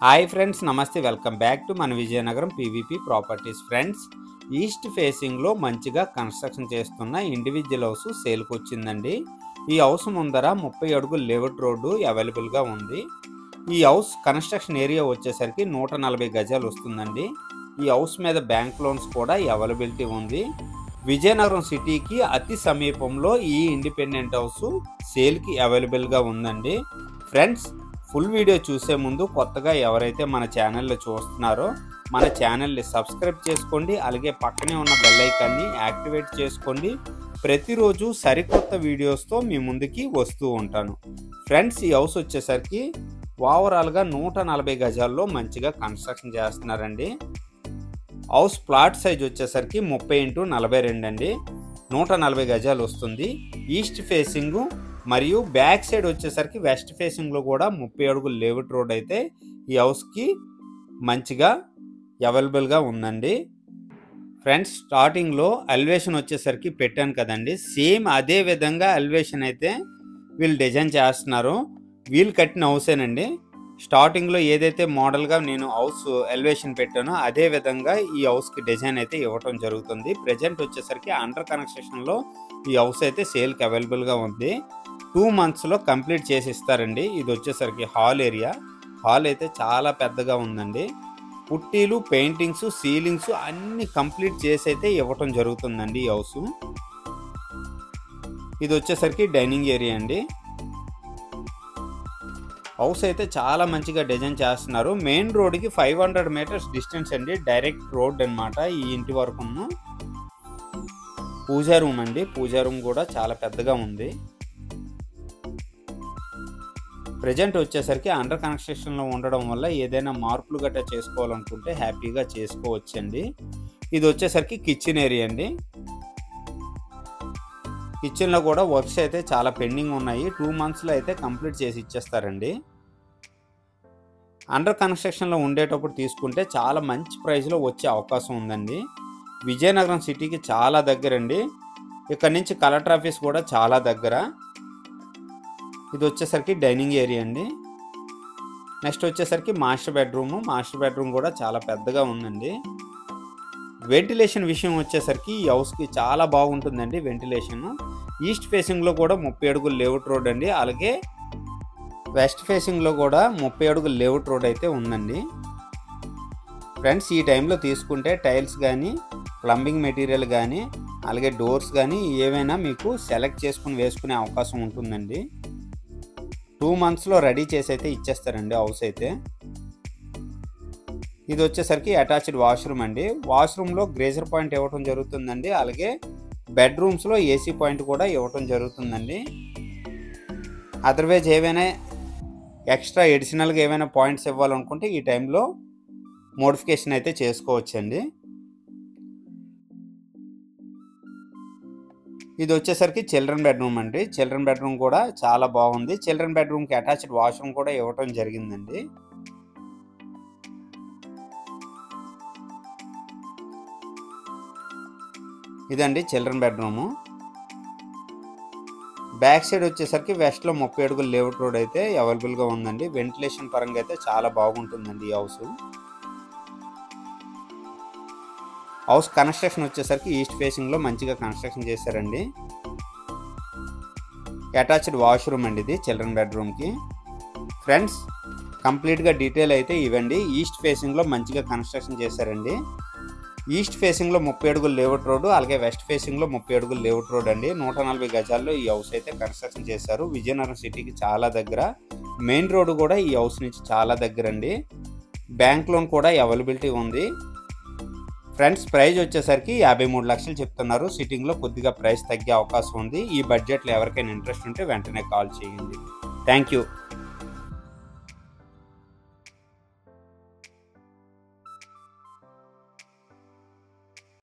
Hi friends, నమస్తే. Welcome back to మన Vizianagaram PVP properties. Friends, east ఫేసింగ్లో మంచిగా కన్స్ట్రక్షన్ చేస్తున్న ఇండివిజువల్ హౌస్ సేల్కి వచ్చిందండి. ఈ హౌస్ ముందర 30 అడుగుల లేఅవుట్ రోడ్డు అవైలబుల్గా ఉంది. ఈ హౌస్ కన్స్ట్రక్షన్ ఏరియా వచ్చేసరికి 140 గజాలు వస్తుందండి. ఈ హౌస్ మీద బ్యాంక్ లోన్స్ కూడా అవైలబిలిటీ ఉంది. విజయనగరం సిటీకి అతి సమీపంలో ఈ ఇండిపెండెంట్ హౌస్ సేల్కి అవైలబుల్గా ఉందండి. ఫ్రెండ్స్, ఫుల్ వీడియో చూసే ముందు కొత్తగా ఎవరైతే మన ఛానల్లో చూస్తున్నారో మన ఛానల్ని సబ్స్క్రైబ్ చేసుకోండి. అలాగే పక్కనే ఉన్న బెల్ ఐకాన్ని యాక్టివేట్ చేసుకోండి. ప్రతిరోజు సరికొత్త వీడియోస్తో మీ ముందుకి వస్తూ ఉంటాను. ఫ్రెండ్స్, ఈ హౌస్ వచ్చేసరికి ఓవరాల్గా 140 గజాల్లో మంచిగా కన్స్ట్రక్షన్ చేస్తున్నారండి. హౌస్ ప్లాట్ సైజ్ వచ్చేసరికి 30x42 అండి. 140 గజాలు వస్తుంది. ఈస్ట్ ఫేసింగ్ మరియు బ్యాక్ సైడ్ వచ్చేసరికి వెస్ట్ ఫేసింగ్లో కూడా 30 అడుగుల లేఅవుట్ రోడ్ అయితే ఈ హౌస్కి మంచిగా అవైలబుల్గా ఉందండి. ఫ్రెండ్స్, స్టార్టింగ్లో ఎలివేషన్ వచ్చేసరికి పెట్టాను కదండి, సేమ్ అదే విధంగా ఎలివేషన్ అయితే వీళ్ళు డిజైన్ చేస్తున్నారు. వీళ్ళు కట్టిన హౌసేనండి. స్టార్టింగ్లో ఏదైతే మోడల్గా నేను హౌస్ ఎలివేషన్ పెట్టానో అదే విధంగా ఈ హౌస్కి డిజైన్ అయితే ఇవ్వటం జరుగుతుంది. ప్రజెంట్ వచ్చేసరికి అండర్ కన్స్ట్రక్షన్లో ఈ హౌస్ అయితే సేల్కి అవైలబుల్గా ఉంది. 2 monthsలో కంప్లీట్ చేసి ఇస్తారండి. ఇది వచ్చేసరికి హాల్ ఏరియా. హాల్ అయితే చాలా పెద్దగా ఉందండి. పుట్టీలు, పెయింటింగ్స్, సీలింగ్స్ అన్ని కంప్లీట్ చేసి అయితే ఇవ్వటం జరుగుతుందండి ఈ హౌస్. ఇది వచ్చేసరికి డైనింగ్ ఏరియా అండి. హౌస్ అయితే చాలా మంచిగా డిజైన్ చేస్తున్నారు. మెయిన్ రోడ్కి 500 meters డిస్టెన్స్ అండి. డైరెక్ట్ రోడ్ అనమాట ఈ ఇంటి వరకు. పూజా రూమ్ అండి. పూజా రూమ్ కూడా చాలా పెద్దగా ఉంది. ప్రజెంట్ వచ్చేసరికి అండర్ కన్స్ట్రక్షన్లో ఉండడం వల్ల ఏదైనా మార్పులు గట్రా చేసుకోవాలనుకుంటే హ్యాపీగా చేసుకోవచ్చండి. ఇది వచ్చేసరికి కిచెన్ ఏరియా అండి. కిచెన్లో కూడా వర్క్స్ అయితే చాలా పెండింగ్ ఉన్నాయి. 2 monthsలో అయితే కంప్లీట్ చేసి ఇచ్చేస్తారండి. అండర్ కన్స్ట్రక్షన్లో ఉండేటప్పుడు తీసుకుంటే చాలా మంచి ప్రైస్లో వచ్చే అవకాశం ఉందండి. విజయనగరం సిటీకి చాలా దగ్గరండి. ఇక్కడ నుంచి కలెక్టర్ ఆఫీస్ కూడా చాలా దగ్గర. ఇది వచ్చేసరికి డైనింగ్ ఏరియా అండి. నెక్స్ట్ వచ్చేసరికి మాస్టర్ బెడ్రూమ్. మాస్టర్ బెడ్రూమ్ కూడా చాలా పెద్దగా ఉందండి. వెంటిలేషన్ విషయం వచ్చేసరికి ఈ హౌస్కి చాలా బాగుంటుందండి వెంటిలేషన్. ఈస్ట్ ఫేసింగ్లో కూడా 30 అడుగుల లేఅవుట్ రోడ్ అండి. అలాగే వెస్ట్ ఫేసింగ్లో కూడా 30 అడుగుల లేఅవుట్ రోడ్ అయితే ఉందండి. ఫ్రెండ్స్, ఈ టైంలో తీసుకుంటే టైల్స్ కానీ, ప్లంబింగ్ మెటీరియల్ కానీ, అలాగే డోర్స్ కానీ ఏవైనా మీకు సెలెక్ట్ చేసుకుని వేసుకునే అవకాశం ఉంటుందండి. 2 monthsలో రెడీ చేసి అయితే ఇచ్చేస్తారండి హౌస్ అయితే. ఇది వచ్చేసరికి అటాచ్డ్ వాష్రూమ్ అండి. వాష్రూమ్లో గ్రేజర్ పాయింట్ ఇవ్వటం జరుగుతుందండి. అలాగే బెడ్రూమ్స్లో ఏసీ పాయింట్ కూడా ఇవ్వటం జరుగుతుందండి. అదర్వైజ్ ఏవైనా ఎక్స్ట్రా ఎడిషనల్గా ఏమైనా పాయింట్స్ ఇవ్వాలనుకుంటే ఈ టైంలో మోడిఫికేషన్ అయితే చేసుకోవచ్చండి. ఇది వచ్చేసరికి చిల్డ్రన్ బెడ్రూమ్ అండి. చిల్డ్రన్ బెడ్రూమ్ కూడా చాలా బాగుంది. చిల్డ్రన్ బెడ్రూమ్కి అటాచ్డ్ వాష్రూమ్ కూడా ఇవ్వటం జరిగిందండి. ఇదండి చిల్డ్రన్ బెడ్రూము. బ్యాక్ సైడ్ వచ్చేసరికి వెస్ట్లో 30 అడుగుల లేఅవుట్ రోడ్ అయితే అవైలబుల్గా ఉందండి. వెంటిలేషన్ పరంగా అయితే చాలా బాగుంటుందండి ఈ హౌస్. హౌస్ కన్స్ట్రక్షన్ వచ్చేసరికి ఈస్ట్ ఫేసింగ్లో మంచిగా కన్స్ట్రక్షన్ చేశారండి. అటాచ్డ్ వాష్రూమ్ అండి ఇది చిల్డ్రన్ బెడ్రూమ్కి. ఫ్రెండ్స్, కంప్లీట్గా డీటెయిల్ అయితే ఇవ్వండి. ఈస్ట్ ఫేసింగ్లో మంచిగా కన్స్ట్రక్షన్ చేశారండి. ఈస్ట్ ఫేసింగ్లో 30 అడుగుల లేఅవుట్ రోడ్డు, అలాగే వెస్ట్ ఫేసింగ్లో 30 అడుగుల లేఅవుట్ రోడ్ అండి. 140 గజాల్లో ఈ హౌస్ అయితే కన్స్ట్రక్షన్ చేశారు. విజయనగరం సిటీకి చాలా దగ్గర. మెయిన్ రోడ్డు కూడా ఈ హౌస్ నుంచి చాలా దగ్గర అండి. బ్యాంక్ లోన్ కూడా అవైలబిలిటీ ఉంది. ఫ్రెండ్స్, ప్రైస్ వచ్చేసరికి 53 లక్షలు చెప్తున్నారు. సిట్టింగ్లో కొద్దిగా ప్రైస్ తగ్గే అవకాశం ఉంది. ఈ బడ్జెట్లో ఎవరికైనా ఇంట్రెస్ట్ ఉంటే వెంటనే కాల్ చేయండి. Thank you.